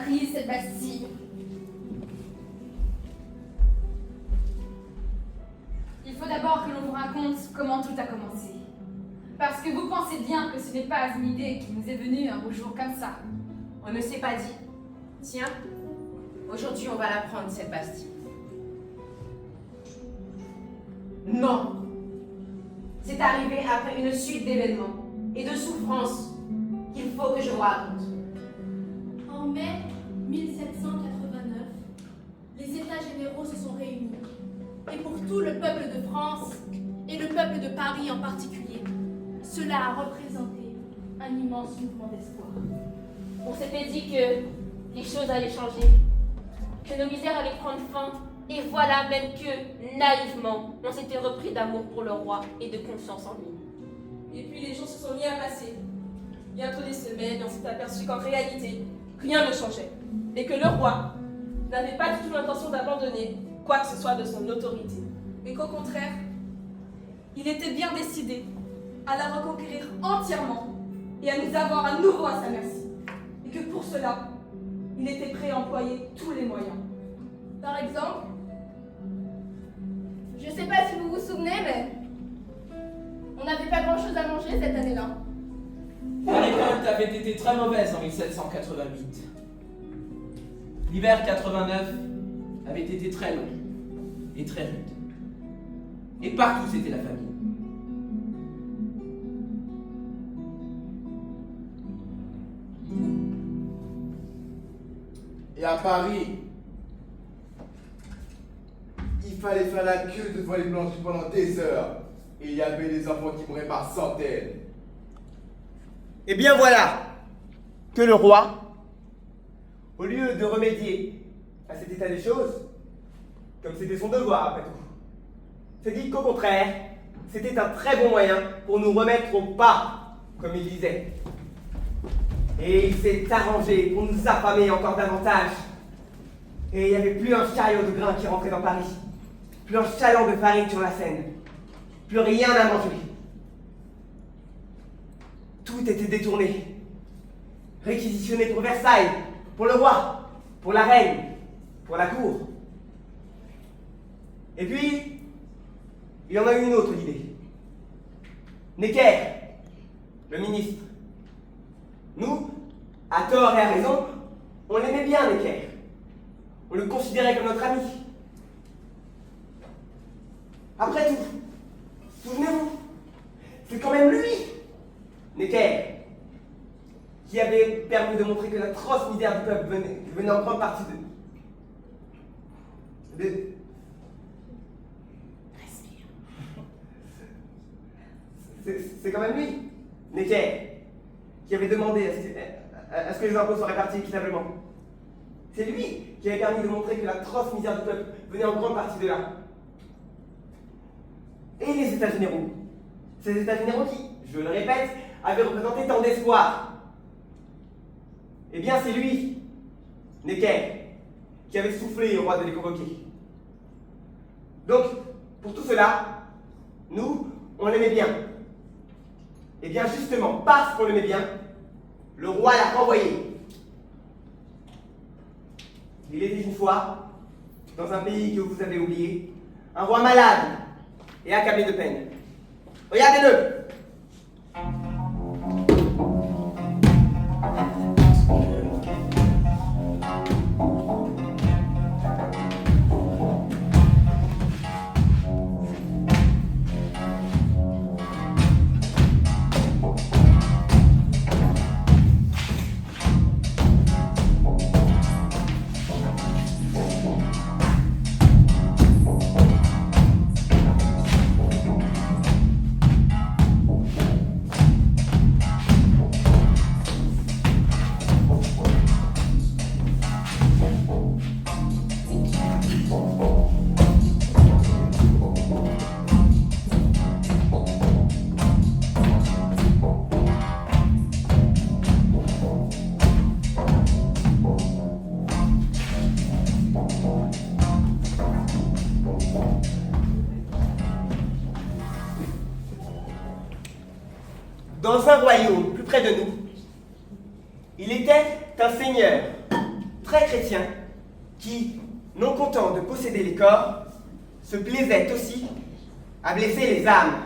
prise cette Bastille. Il faut d'abord que l'on vous raconte comment tout a commencé. Parce que vous pensez bien que ce n'est pas une idée qui nous est venue un beau jour comme ça. On ne s'est pas dit. Tiens, aujourd'hui on va la prendre, cette Bastille. Non. C'est arrivé après une suite d'événements et de souffrances qu'il faut que je vous raconte. En mai 1789, les États généraux se sont réunis. Et pour tout le peuple de France, et le peuple de Paris en particulier, cela a représenté un immense mouvement d'espoir. On s'était dit que les choses allaient changer, que nos misères allaient prendre fin, et voilà même que, naïvement, on s'était repris d'amour pour le roi et de confiance en lui. Et puis les jours se sont mis à passer. Bientôt des semaines, on s'est aperçu qu'en réalité, rien ne changeait. Et que le roi n'avait pas du tout l'intention d'abandonner quoi que ce soit de son autorité. Et qu'au contraire, il était bien décidé à la reconquérir entièrement et à nous avoir à nouveau à sa merci. Et que pour cela, il était prêt à employer tous les moyens. Par exemple, je ne sais pas si vous vous souvenez, mais on n'avait pas grand-chose à manger cette année-là. La récolte avait été très mauvaise en 1788. L'hiver 89 avait été très long et très rude. Et partout c'était la famine. Et à Paris, il fallait faire la queue devant les blanchis pendant des heures. Et il y avait des enfants qui mouraient par centaines. Eh bien voilà que le roi, au lieu de remédier à cet état des choses, comme c'était son devoir après tout, s'est dit qu'au contraire, c'était un très bon moyen pour nous remettre au pas, comme il disait. Et il s'est arrangé pour nous affamer encore davantage. Et il n'y avait plus un chariot de grains qui rentrait dans Paris, plus un chaland de farine sur la Seine, plus rien à manger. Tout était détourné, réquisitionné pour Versailles, pour le roi, pour la reine, pour la cour. Et puis, il en a eu une autre idée. Necker, le ministre. Nous, à tort et à raison, on l'aimait bien, Necker. On le considérait comme notre ami. Après tout, souvenez-vous, c'est quand même lui, Necker, qui avait permis de montrer que l'atroce misère du peuple venait en grande partie de... C'est quand même lui, Necker, qui avait demandé à ce que les impôts soient répartis équitablement. C'est lui qui avait permis de montrer que l'atroce misère du peuple venait en grande partie de là. Et les États généraux, ces États généraux qui, je le répète, avaient représenté tant d'espoir. Eh bien, c'est lui, Necker, qui avait soufflé au roi de les convoquer. Donc, pour tout cela, nous, on l'aimait bien. Eh bien, justement, parce qu'on l'aimait bien, le roi l'a renvoyé. Il était une fois, dans un pays que vous avez oublié, un roi malade et accablé de peine. Regardez-le! Dans un royaume plus près de nous, il était un seigneur, très chrétien qui, non content de posséder les corps, se plaisait aussi à blesser les âmes.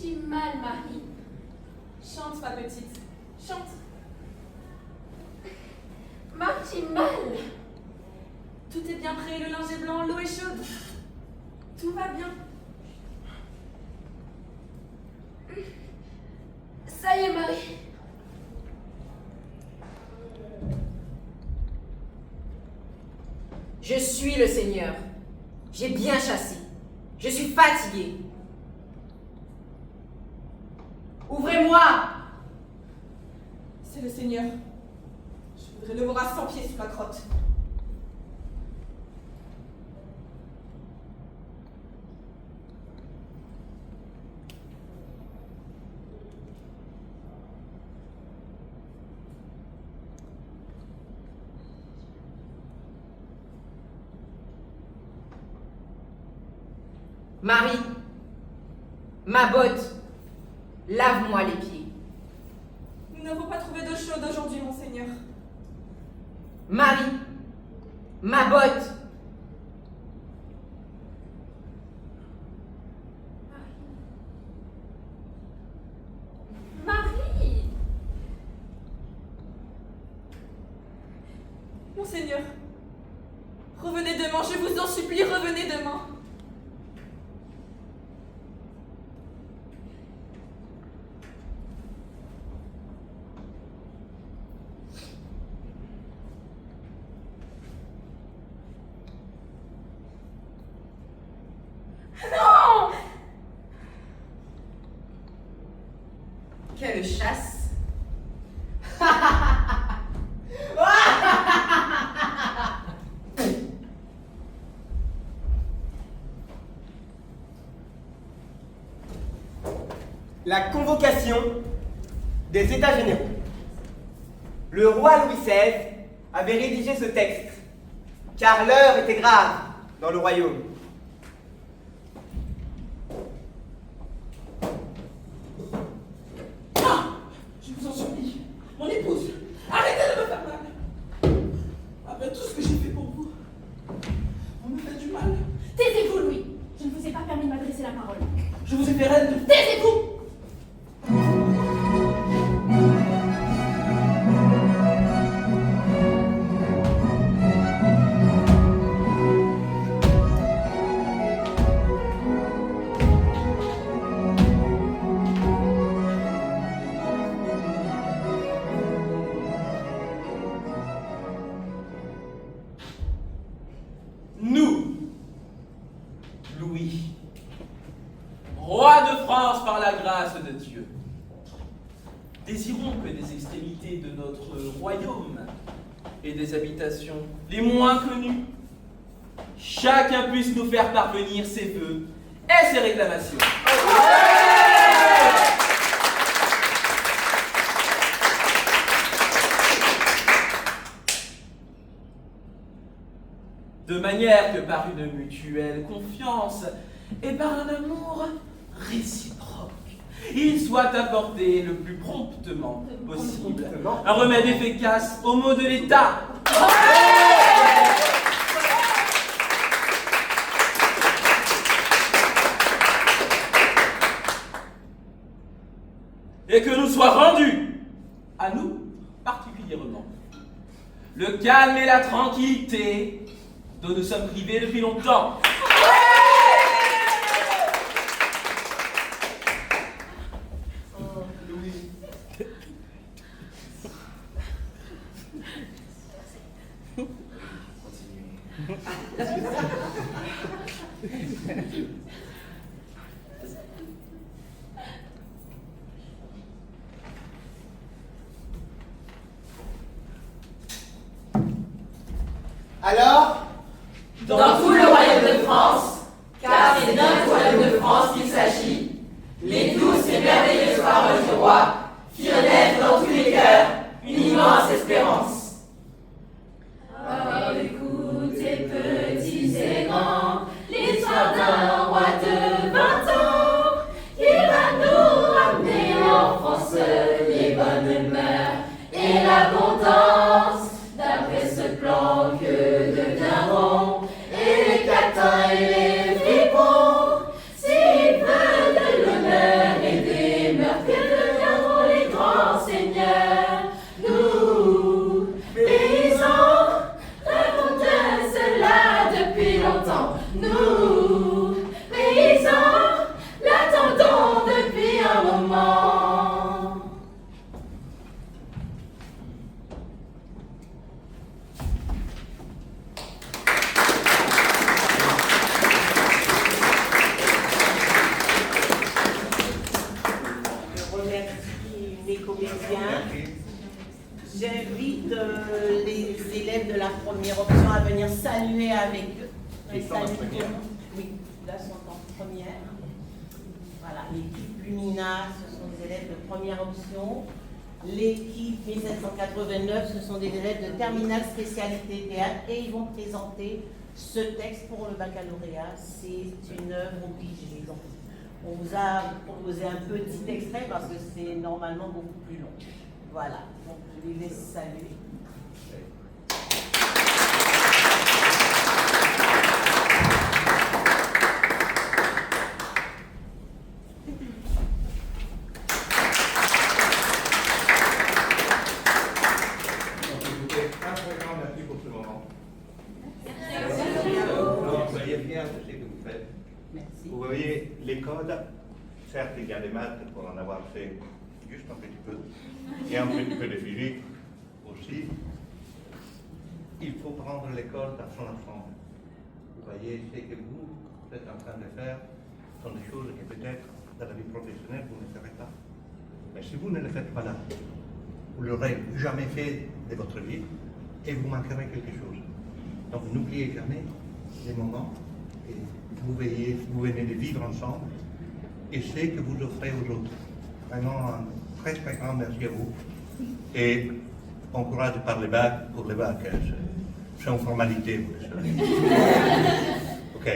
J'ai mal, Marie. Chante, ma petite. Chante. Marie, j'ai mal. Tout est bien prêt, le linge est blanc, l'eau est chaude. Tout va bien. Ça y est, Marie. Je suis le Seigneur. J'ai bien chassé. Je suis fatiguée. Ouvrez-moi! C'est le Seigneur. Je voudrais le voir à 100 pieds sous la crotte. Marie, ma botte, lave-moi les pieds. Nous n'avons pas trouvé d'eau chaude aujourd'hui, mon Seigneur. Marie, ma botte. Marie. Mon Seigneur, revenez demain, je vous en supplie, revenez demain. Non. Quelle chasse! La convocation des États généraux. Le roi Louis XVI avait rédigé ce texte, car l'heure était grave dans le royaume. Je vous en supplie, mon épouse, arrêtez de me faire mal. Après tout ce que j'ai fait pour vous, vous me faites du mal. Taisez-vous, Louis. Je ne vous ai pas permis de m'adresser la parole. Je vous ai fait reine de... Taisez-vous. Nous, Louis, roi de France par la grâce de Dieu, désirons que des extrémités de notre royaume et des habitations les moins connues, chacun puisse nous faire parvenir ses vœux et ses réclamations. De manière que par une mutuelle confiance et par un amour réciproque, il soit apporté le plus promptement possible un remède efficace aux maux de l'État. Et que nous soit rendu, à nous particulièrement, le calme et la tranquillité dont nous sommes privés depuis longtemps. Oh, Louis. Alors, Dans tout le royaume de France, car c'est bien du royaume de France qu'il s'agit, les douces et merveilleuses paroles du roi firent naître dans tous les cœurs une immense espérance. Oh, écoutez, petits et grands, l'histoire d'un roi de 20 ans, qui va nous ramener en France les bonnes mœurs et l'abondance. D'après ce plan, que deviendront et les catins et les fripons? S'ils veulent de l'honneur et des mœurs, que deviendront les grands seigneurs? Nous, paysans, rêvons de cela depuis longtemps. Nous, paysans, l'attendons depuis un moment. Je remercie mes comédiens. J'invite les élèves de la première option à venir saluer avec eux. Ils sont en première. Oui, là sont en première. Voilà, l'équipe Lumina, ce sont des élèves de première option. L'équipe 1789, ce sont des élèves de terminale spécialité théâtre et ils vont présenter ce texte pour le baccalauréat. C'est une œuvre obligée. Donc, on vous a proposé un petit extrait parce que c'est normalement beaucoup plus long. Voilà, donc je les laisse saluer. Écoutez, un très grand merci pour ce moment. Soyez fiers de ce que vous faites. Merci. Vous voyez, les codes, certes, il y a des maths pour en avoir fait juste un petit peu, et un petit peu de physique aussi. Il faut prendre l'école dans son ensemble. Vous voyez, ce que vous êtes en train de faire sont des choses que peut-être dans la vie professionnelle vous ne ferez pas. Mais si vous ne le faites pas là, vous ne l'aurez jamais fait de votre vie et vous manquerez quelque chose. Donc n'oubliez jamais les moments que vous venez de vivre ensemble et ce que vous offrez aux autres. Vraiment un très très grand merci à vous. Et bon courage par les bacs, pour les bacs. C'est une formalité, vous le savez. Ok.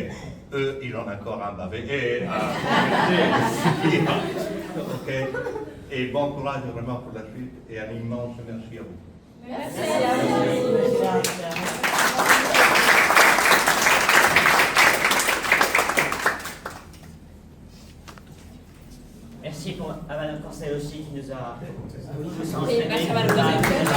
Eux, ils ont encore un bavé. Ok. Et bon courage vraiment pour la suite et un immense merci à vous. Merci à vous. Merci à Madame Conseil aussi qui nous a Oui, merci à Madame Conseil.